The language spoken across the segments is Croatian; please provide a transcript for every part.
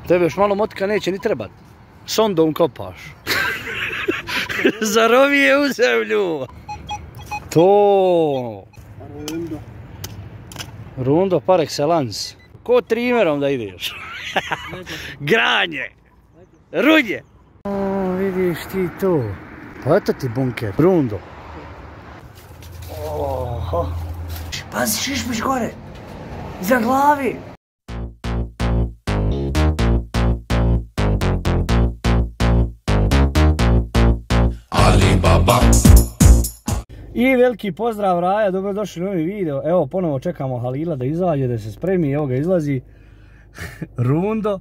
Tebe još malo motika neće ni trebat. Sondom kopaš. Zarovi je u zemlju. To. Rundo par excellence. Ko trimerom da ideš. Granje. Rudje. Vidiš ti to. Pa eto ti bunker. Rundo. Oho. Pazi, šišmiš gore. Iza glavi. I veliki pozdrav Raja, dobrodošli u novi video. Evo ponovo čekamo Halila da izađe, da se spremi, evo ga izlazi. Rundo.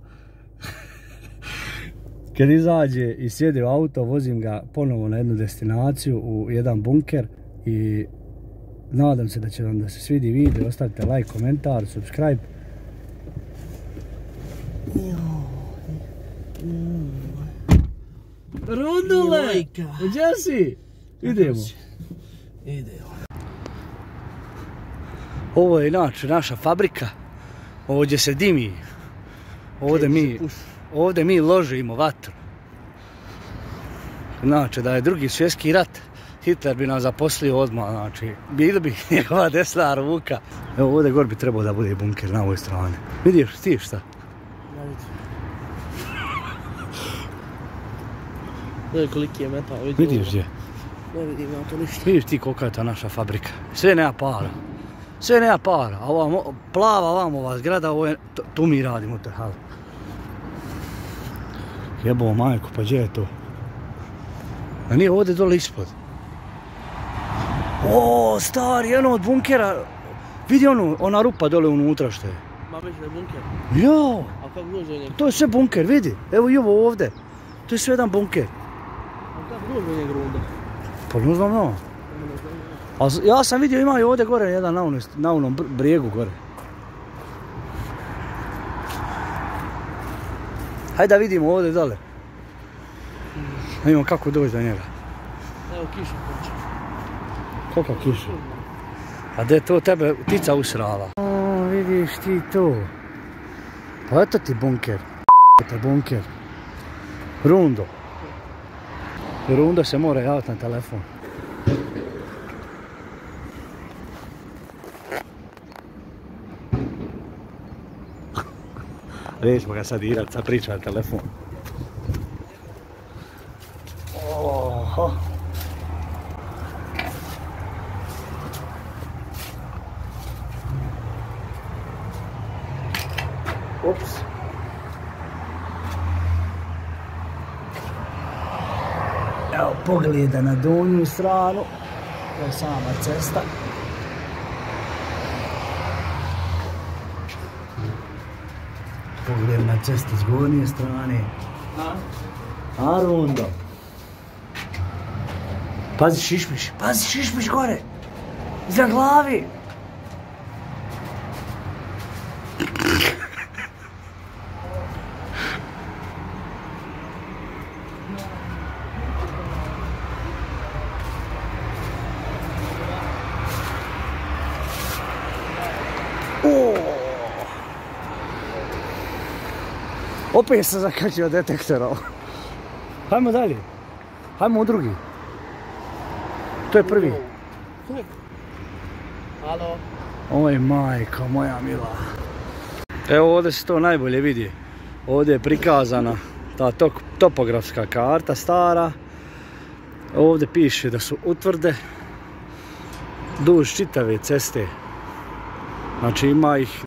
Kad izađe i sjede u auto, vozim ga ponovo na jednu destinaciju, u jedan bunker. I nadam se da će vam da se svidi video, ostavite like, komentar, subscribe. Rundule! Gdje si? Idemo. Ovo je inače naša fabrika. Ovdje se dimi. Ovdje mi ložimo vatru. Znači da je Drugi svjetski rat, Hitler bi nas zaposlio odmah, znači bili bi njegova desna ruka. Evo ovdje gor bi trebao da bude bunker na ovoj strani. Vidiš ti šta? Gledaj koliki je metal, vidiš gdje? Ne vidim ja to ništa. Vidiš ti kolika je ta naša fabrika. Sve nema para. Sve nema para. A ova plava vam ova zgrada, ovo je, tu mi radimo te hale. Jebovo majko, pa gdje je to? A nije ovdje dole ispod. O, stari, jedno od bunkera. Vidi ona rupa dole unutra što je. Ma već da je bunker? Jo! A kako dođe njeg? To je sve bunker, vidi. Evo i ovo ovdje. To je sve jedan bunker. A kako dođe njeg Runda? Pa ne znam no. Ja sam vidio ima i ovdje gore jedan na onom brijegu gore. Hajde da vidimo ovdje dole. Da vidimo kako doći do njega. Evo kiša počne. Kolika kiša? A gdje to tebe ptica usrala? O, vidiš ti to. Pa eto ti bunker. Bunker. Rundo. Rundo se mora javiti na telefon. Nećemo ga sad irat, sad priča na telefon. Oho. Ups. Evo pogleda na donju stranu. To je sama cesta. Pogledam na cestu s gornje strane. A Rundo. Pazi šišmiš gore. Iza glavi. Opet sam zakačio detektorom. Hajmo dalje. Hajmo u drugi. To je prvi. Halo. Oj majka moja mila. Evo ovdje se to najbolje vidi. Ovdje je prikazana ta topografska karta stara. Ovdje piše da su utvrde duž čitave ceste. Znači ima ih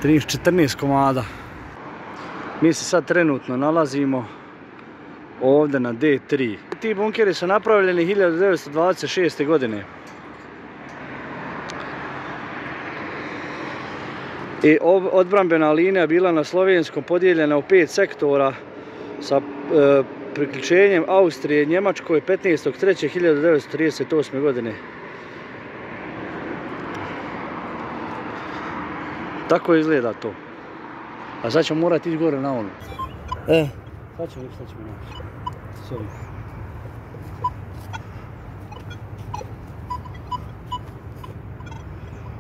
13-14 komada. Mi se sad trenutno nalazimo ovdje na D3. Ti bunkeri su napravljeni 1926. godine. I odbrambena linija bila na slovenskom podijeljena u 5 sektora sa priključenjem Austrije Njemačkoj 15.3.1938. godine. Tako izgleda to. A sad ćemo morati ići gore na ono. Sad ćemo vidjeti šta ćemo naći. Sorry.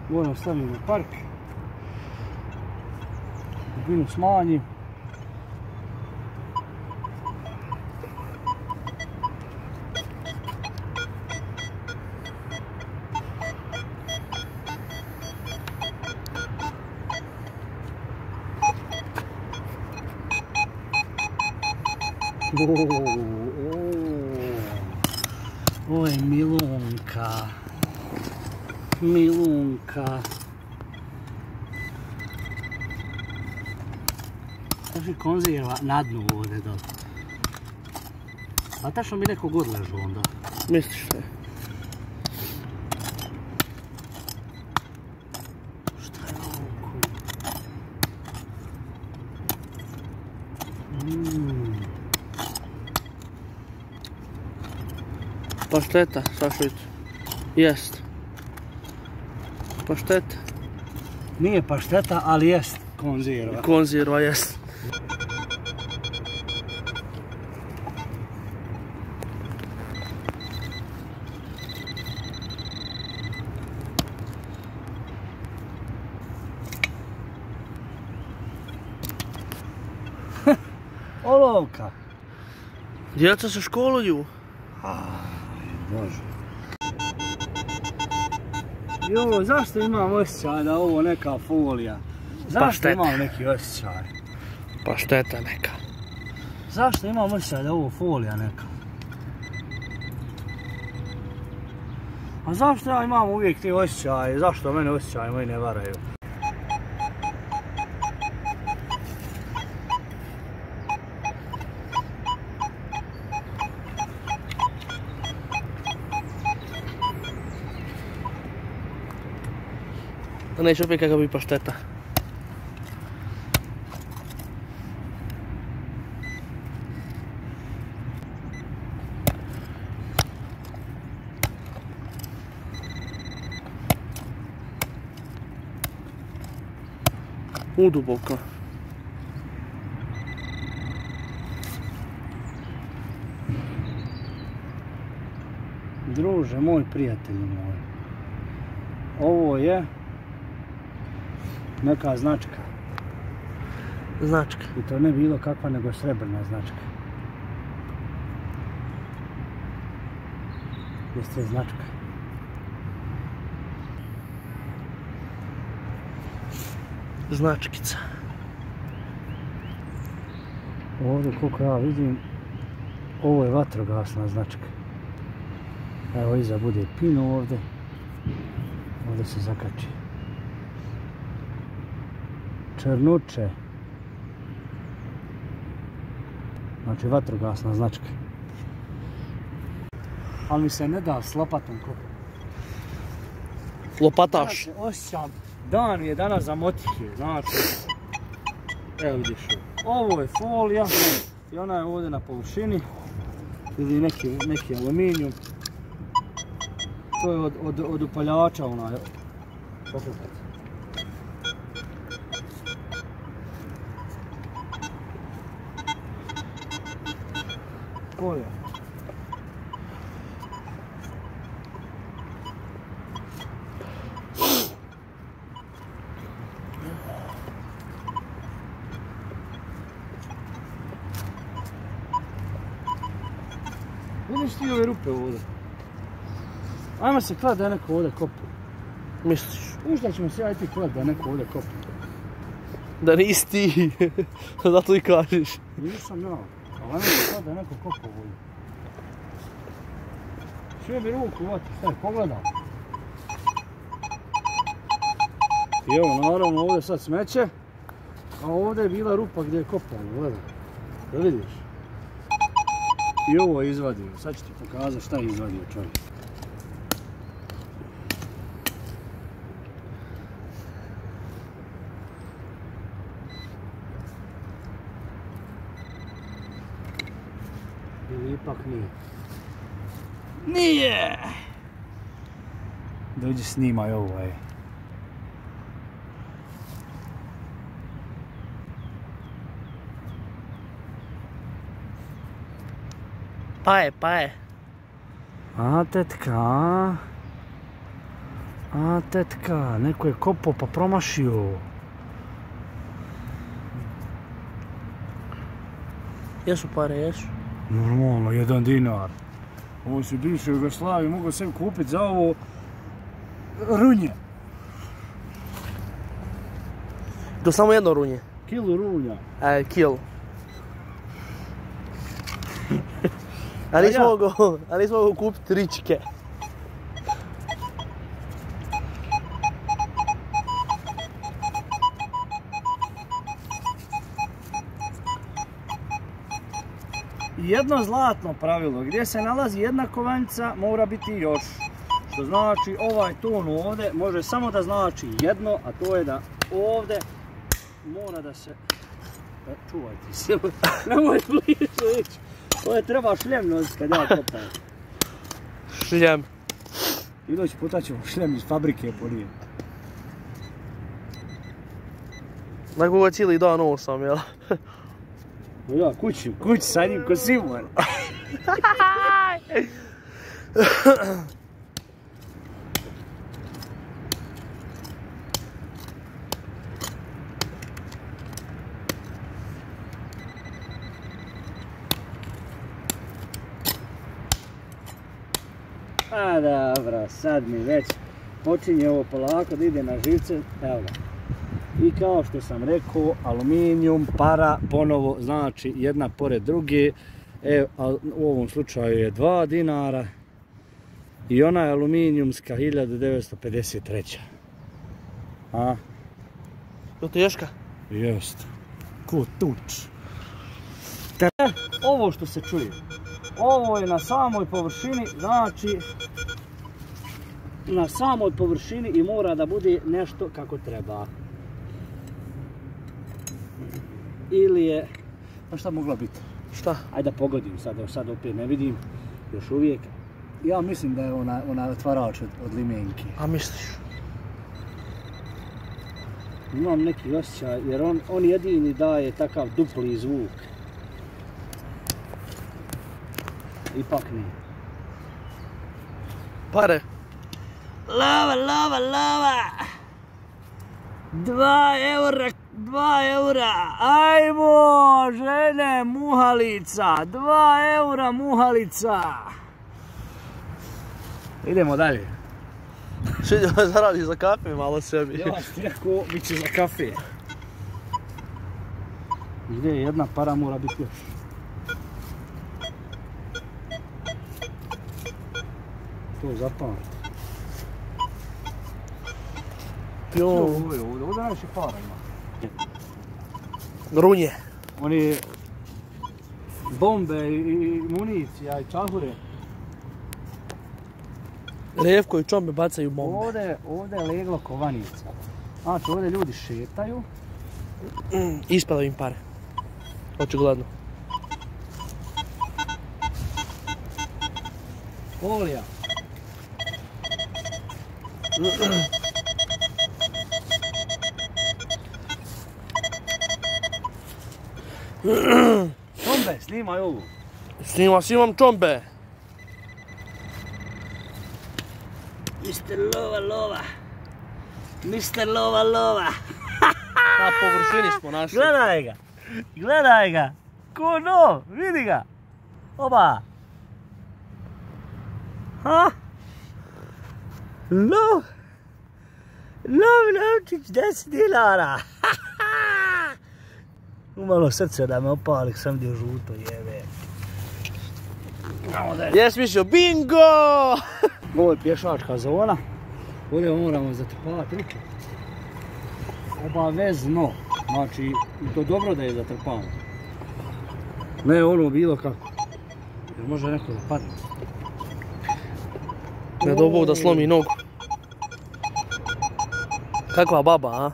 Moram staviti na park. Dubinu smanjim. Ovo je milunka. Milunka. Znači konzerva na dnu ovdje dole. A tačno bi neko god ležao onda. Misliš ne? Šta je ovo? Pašteta, Sašović. Jest. Pašteta. Nije pašteta, ali jest konzerva. Konzerva jest. Olovka. Djeca se školuju. Bože. Jo, zašto imam osjećaj da ovo neka folija? Zašto Pašteta. imam neki osjećaj? Pašteta neka. Zašto imam osjećaj da ovo folija neka? A zašto ja imam uvijek te osjećaje? Zašto mene osjećaje moji ne varaju? Da neće opet kakav bi pašteta. Uduboko. Druže moj, prijatelji moj. Ovo je neka značka. Značka. I to ne bilo kakva nego srebrna značka. Jeste značka. Značkica. Ovdje koliko ja vidim, ovo je vatrogasna značka. Evo iza bude pin ovdje. Ovdje se zakači. Črnuče. Znači vatrogasna značka. Ali mi se ne da s lopatom kopati. Lopataš. Znači, osjećam, dan je danas za motike, znači. Evo vidiš ovo je folija i ona je ovdje na površini. Ili neki aluminijum. To je od upaljača onaj. Pogledajte. Folija. Vidiš ti ove rupe ovdje? Ajmo se klad da je neko ovdje kopa. Misliš? Ušta ćemo se ja i ti klad da je neko ovdje kopa. Da nisi ti. Zato i kažeš. Nisam ja. Ali ajmo se klad da je neko kopa ovdje. Sve bi ruku vati, šta je, pogledam. I evo, naravno, ovdje sad smeće. A ovdje je bila rupa gdje je kopano, gledaj. Da vidiš? I ovo je izvadio, sad ću ti pokazati šta je izvadio čovjek. Ili ipak nije? Nije! Dođi snimaj ovo, ej. Pa je. A tetka, neko je kopao pa promašio. Jesu pare, jesu. Normalno, 1 dinar. Ovo su bivše Jugoslavije, mogu sam kupiti za ovo runje. To samo jedno runje. Kilu runja. Kill. A nismo mogao kupiti ričke. Jedno zlatno pravilo, gdje se nalazi jedna kovanjica mora biti još. Što znači ovaj ton ovdje može samo da znači jedno, a to je da ovdje mora da se... Čuvajte se, nemoj bliže ići. Ovo treba šljem nositi kad ja kopam. Šljem. Idući puta ćemo šljem iz fabrike ponijem. Nakon ga cijeli dan nosam, jel? Ja, kući sa njim ko Simon. A dobro, sad mi već počinje ovo polako da ide na živce, evo ga. I kao što sam rekao, aluminijum, para, ponovo znači jedna pored druge. U ovom slučaju je 2 dinara. I ona je aluminijumska 1953. A? Je to ješka? Jest. Ko tuč. Ovo što se čuje, ovo je na samoj površini, znači na samoj površini i mora da bude nešto kako treba. Ili je... Pa šta mogla biti? Šta? Ajde da pogodim sad opet ne vidim, još uvijek. Ja mislim da je ona otvarač od limenke. A misliš? Imam neki osjećaj jer on jedini daje takav dupli zvuk. Ipak nije. Pare. Lava! 2 eura, ajmo žene muhalica, 2 eura muhalica. Idemo dalje. Šedje zaradi za kafe malo sebi. Ja ti rekao, bit će za kafe. Gdje je jedna para mora biti još. To zapamati. Ovdje najviše para ima. Grunje. Oni bombe i municija i čahure. Revko i čombe bacaju bombe. Ovdje je leglo kovanica. Znači ovdje ljudi šetaju. Ispadaju im pare. Očigledno. Folija. Čombe, snimaj ovu. Snimam čombe. Mr. Lova. Mr. Lova. Na površini smo našli. Gledaj ga. Ko no, vidi ga. Oba. Ha? Lovčić, 10 dinara. Umalo srce da me opali, sam dio žuto, jebe. Jes mišljio, bingo! Ovo je pješačka zona. Ovdje moramo zatrpavati ruke. Obavezno. Znači, to dobro da je zatrpano. Ne ono bilo kako. Jer može neko da padne. Ne do Bog da slomi nogu. Kakva baba, a?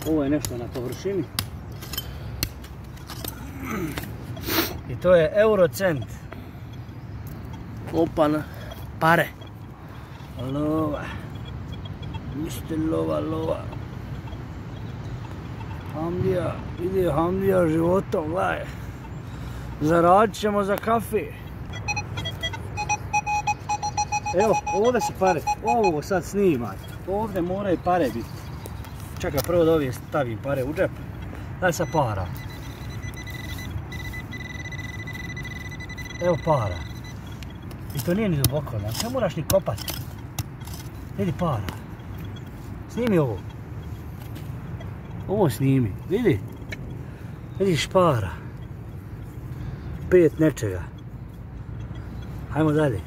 Ovo je nešto na površini. I to je eurocent. Opana. Pare. Lova. Mr. Lova. Hamlija životom, gledaj. Zaradit ćemo za kafe. Evo, ovdje su pare. Ovo sad snimaj. Ovdje moraju pare biti. Čekaj, prvo da ovdje stavim pare u džep. Daj sad para. Evo para. I to nije ni duboko, ne moraš ni kopati. Vidi para. Snimi ovo. Ovo snimi, vidi. Vidi špara. 5 nečega. Hajmo dalje.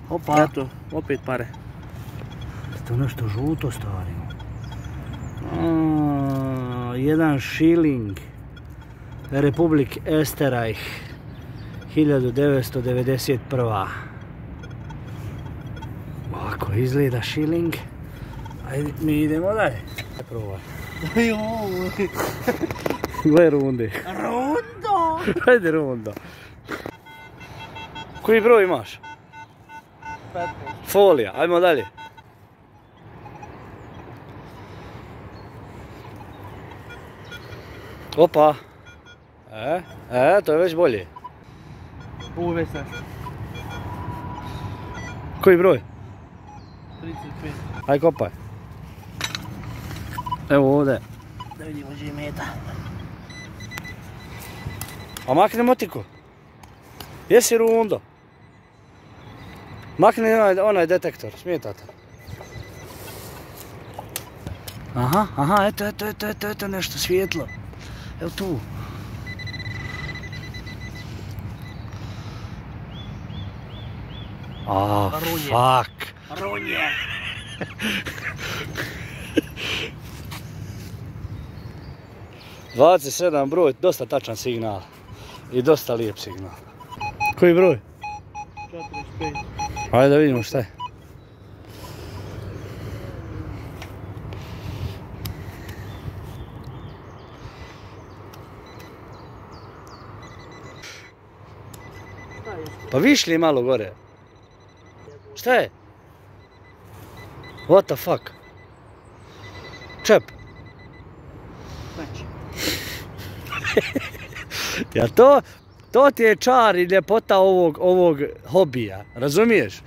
Opa. Eto, opet pare. To nešto žuto stvari. Jedan šiling. Republik Österreich. 1991. Ovako izgleda šiling. Ajde, mi idemo dalje. Probaj. Gle runde. Rundo! Ajde rundo. Koji broj imaš? 15. Folija, ajmo dalje. Opa. To je već bolje. Ovo već znaš. Koji broj? 35. Aj kopaj. Evo ovdje. Da vidimo gdje je meta. A makni motiku. Jesi rundo? Makni onaj detektor, smijetate. Aha, eto nešto svijetlo. Evo tu. Fuck. Runje! 27 broj, dosta tačan signal. I dosta lijep signal. Koji broj? 45. Ajde da vidimo šta je. Pa višli malo gore. Šta je? What the fuck? Čep. Znači. Ja to ti je čar i ljepota ovog hobija, razumiješ?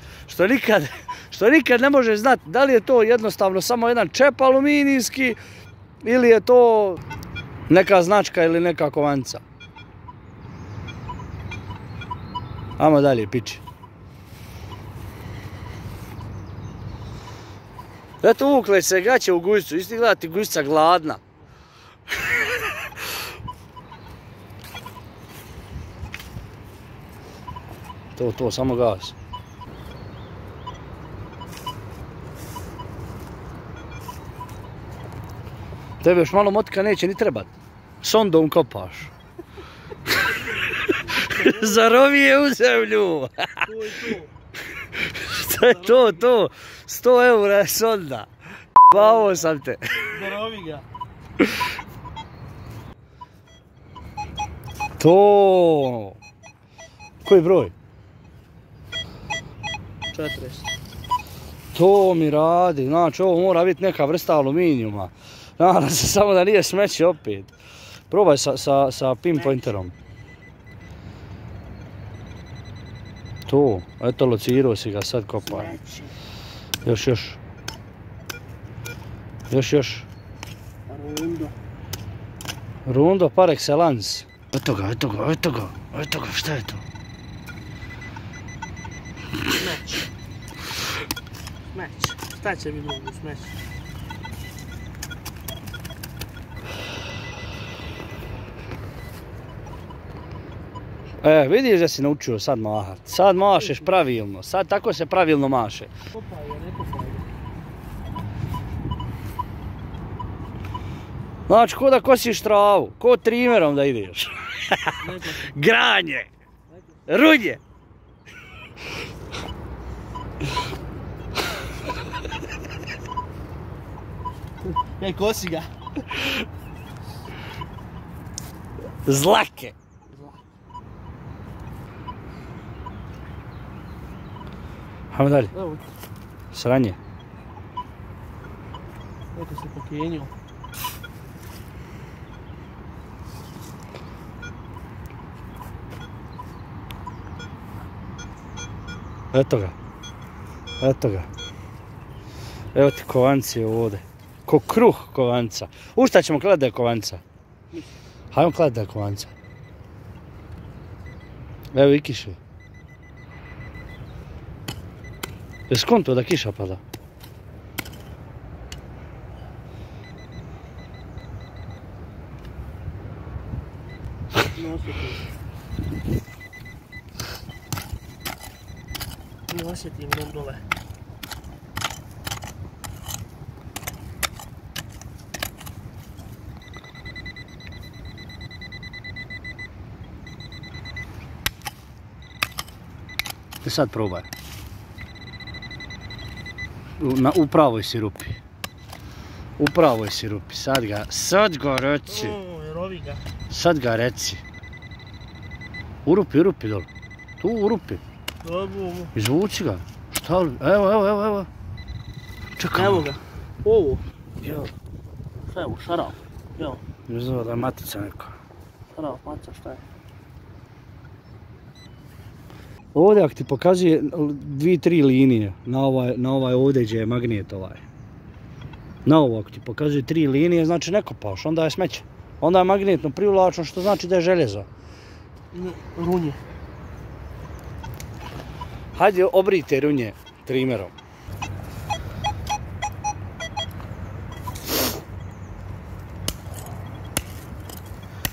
Što nikad ne možeš znati da li je to jednostavno samo jedan čep aluminijski ili je to neka značka ili neka kovanca. Ajmo dalje, piči. Eto uvukle se gaće u gujscu, isti gledati gujsca gladna. To, samo gas. Tebe još malo motika neće ni trebat. Sondom kopaš. Zarovi je u zemlju. Šta je to? 100 eura je sonda. Bavo sam te. Zarovi ga. To. Koji broj? 40. To mi radi, znači ovo mora biti neka vrsta aluminijuma. Nadam se samo da nije smeće opet. Probaj sa pinpointerom. To, eto locirao si ga, sad kopaj. Još. Rundo par excellence. Eto ga, šta je to? Smeć. Šta će mi mogu smeć? Vidiš da si naučio sad mahat. Sad mašeš pravilno. Sad tako se pravilno maše. Kopaj ga, ne kopaj ga. Znači, ko da kosiš travu. Ko trimerom da ideš. Granje. Rudje. Ej, kosi ga. Zlake. Hajmo dalje. Evo, Sranje. eto se pokenio. Eto ga. Eto ga. Evo ti kovanci ovdje. Ko kruh kovanca. U šta ćemo gledat da je kovanca? Hajmo gledat da je kovanca. Evo i kiše. Je skonto da kiša pada? Ne osjetim dole. I sad probaj. U pravoj si rupi. U pravoj si rupi. Sad ga reci. Rovi ga. Sad ga reci. U rupi dole. Tu u rupi. Izvuci ga. Šta li? Evo. Čekaj. Evo ga. Ovo. Evo. Šta je ovo? Šaraf. Evo. Izgleda da je matica neka. Šaraf, matica, šta je? Ovdje ako ti pokazuje 2-3 linije, na ovaj ovdje gdje je magnet ovaj. Na ovo ako ti pokazuje 3 linije, znači ne kopaš, onda je smeće. Onda je magnetno privlačno, što znači da je željezo. Runje. Hajde obrite runje trimerom.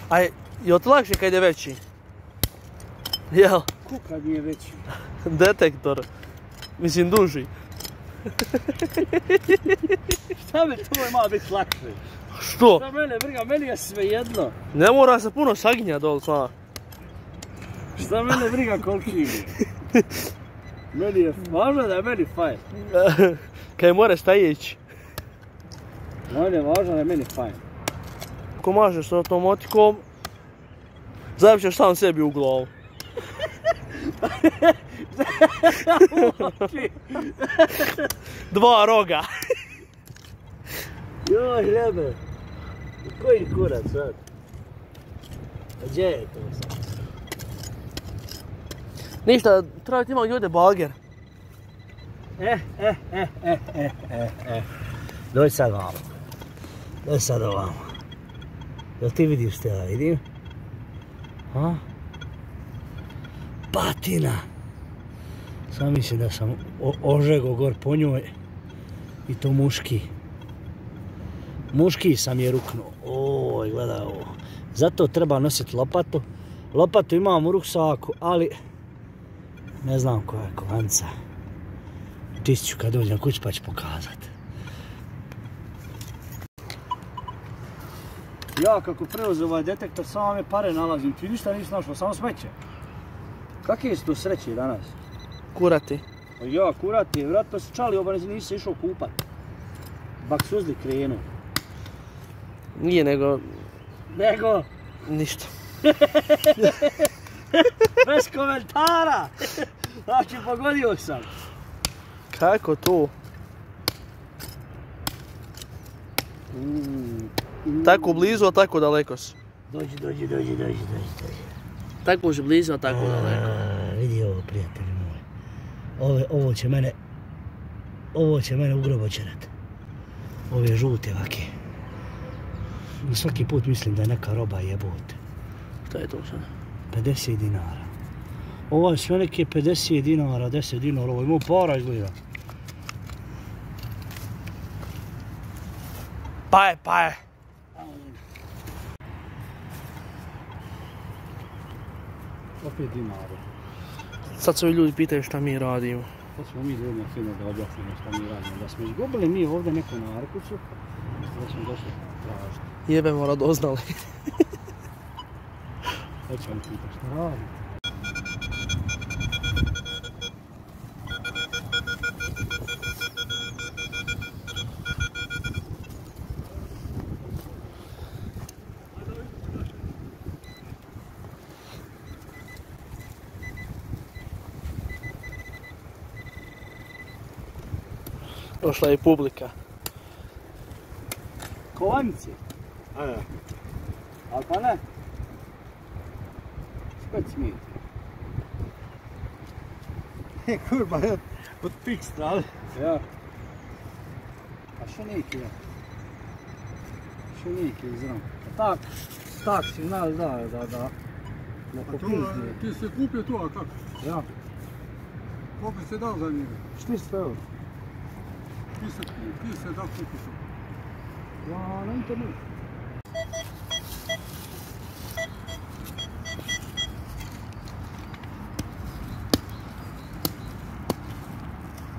Aj, je to lakše kad je veći? Jel? Kad nije veći? Detektor. Mislim duži. Šta mi to je malo biti lakše? Što? Šta mene briga, meni je sve jedno. Ne mora se puno saginja dol sva. Šta mene briga koliki mi je? Meni je, važno da je meni fajn. Kaj more stajeći. Meni je važno da je meni fajn. Ako mažeš s automotikom, zajebićeš sam sebi u glavu. Dva roga. Joj, hljebe. Koji kurac sad? A gdje je to sad? Ništa, treba ti imati ljude bager. Dođi sad vamo. Dođi sad ovamo. Jel ti vidiš što ja vidim? Ha? Patina! Sam mislim da sam ožego gor po njoj. I to muški. Muški sam je ruknuo. Oj, gledaj ovo. Zato treba nositi lopatu. Lopatu imam u ruksaku, ali ne znam koja je kovanca. Čistit ću kad dođem kući pa ću pokazat. Ja kako preuzeo ovaj detektor, samo me pare nalazim. Ti ništa nisi našao, samo smeće. Kakve su to sreće danas? Kurati. Ja, kurati, vjerojatno se čali oba, nisi se išao kupat. Bak suzli krenuo. Nije nego... Nego? Ništa. Bez komentara! Znači, pogodio sam. Kako to? Tako blizu, a tako daleko si. Dođi. Tako si blizu, a tako daleko. Vidi ovo, prijatelji moji. Ovo će mene u grobo čerat. Ove žute vake. Svaki put mislim da je neka roba jebote. Šta je to sad? 50 dinara. Ovo je sve neke 50 dinara, 10 dinara, ovo imao para izgleda. Pa je. Opet dinara. Sad se ovi ljudi pitaju šta mi radimo. Sad smo mi zgodno fino da objasnimo šta mi radimo. Da smo izgubili mi ovdje neku narkucu, da smo došli tražiti. Jebemo radoznali. Sad ćemo pitati šta radimo. Došla je publika. Kovanici? Ali pa ne. Spet smijete. Kurva, od fikstra, ali? Ja. A što neki je? Što neki je znam? Tak signal da. A to, ti si kupio to, a kako? Ja. Koliko si dao za njega? 400 euro. Ti se dao kupio to. Ja, na internetu.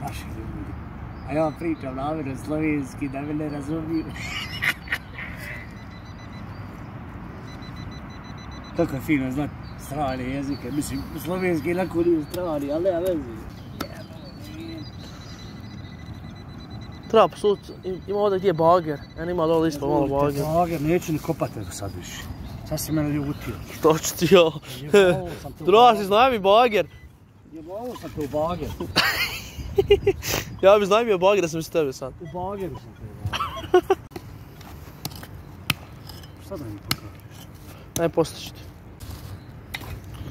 Naši ljudi. A ja pričam namjerno slovenski da me ne razumiju. Kako je fino znat strane jezike, mislim slovenski lako nije strani, ali nema veze. Treba posut, ima ovdje gdje bager, ja ima dole ispod malo bager. Bager, neću ni kopati nego sad više. Sad si mene ljutio. Što ću ti ja? Treba si znaj mi bager. Jebao sam te u bager. Ja bi znajmio bager da sam s tebe sad. U bageru sam te u bager. Šta da mi pokažeš? Aj postići ti.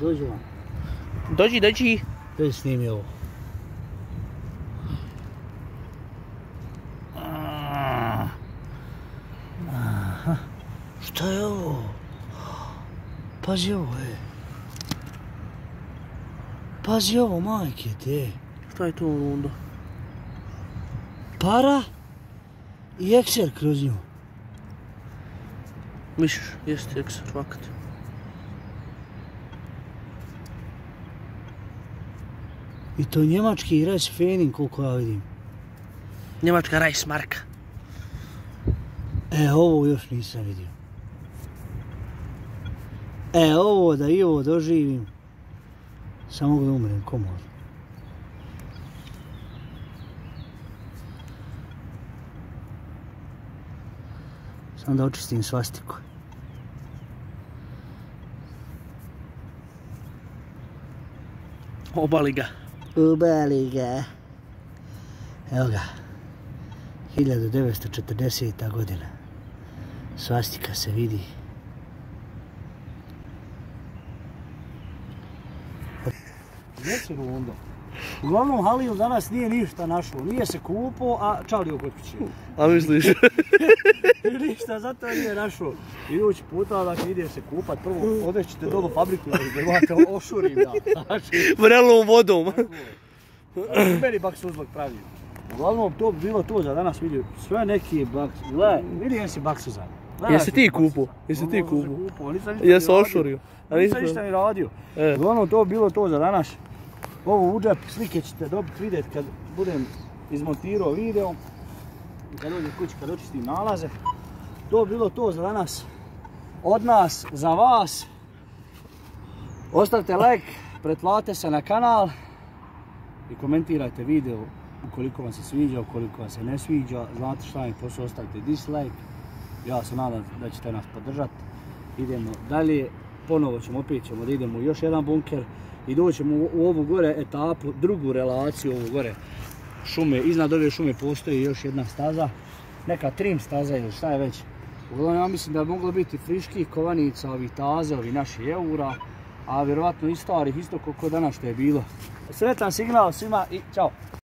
Dođi vam. Dođi. Daj snimi ovo. Aha. Šta je ovo? Pazi ovo, Pazi ovo, majke te. Šta je to onda? Para i ekser kroz nju. Misliš, jeste ekser, fakat. I to njemački Reis Fening, koliko ja vidim. Njemačka Reichsmarka. Ovo još nisam vidio. Ovo da i ovo doživim. Samo da umrem, komod. Samo da očistim svastiku. Obali ga. Ubali ga. Evo ga. 1940. godina. Svastika se vidi. Gdje si Rundo? Uglavnom Halil danas nije ništa našao. Nije se kupao, a čalio kod kuće. A misliš? Ništa, zato nije našao. Idući puta, dakle, ide se kupat. Prvo odećete dolu fabriku, da imate ošurim, ja. Vrelom vodom. Meni bak suzlog pravi. Uglavnom, to bi bilo to za danas, vidio. Sve neki bak... Gledaj, vidi jesi bak suzan. Jesi ti kupao? Jesi ti kupao? Jesi ošurio? Nisam ništa ni radio. Uglavnom, to bi bilo to za danas. Ovo u džep, slike ćete dobiti vidjeti kad budem izmontirao video. Kad dođem kući, kad očistim nalaze. To bi bilo to za danas. Od nas, za vas. Ostavite like, pretplatite se na kanal. I komentirajte video ukoliko vam se sviđa, ukoliko vam se ne sviđa. Znate šta mi posao, ostavite dislike. Ja se nadam da ćete nas podržati. Idemo dalje. Ponovo opet ćemo da idemo u još jedan bunker. I doćemo u ovu gore etapu, drugu relaciju ovu gore šume. Iznad ove šume postoji još jedna staza. Neka trim staza ili šta je već. Uglavnom ja mislim da je moglo biti friških kovanica, ovih taze, ovih naših eura. A vjerovatno i starih, isto koliko danas što je bilo. Sretan signal svima i čao!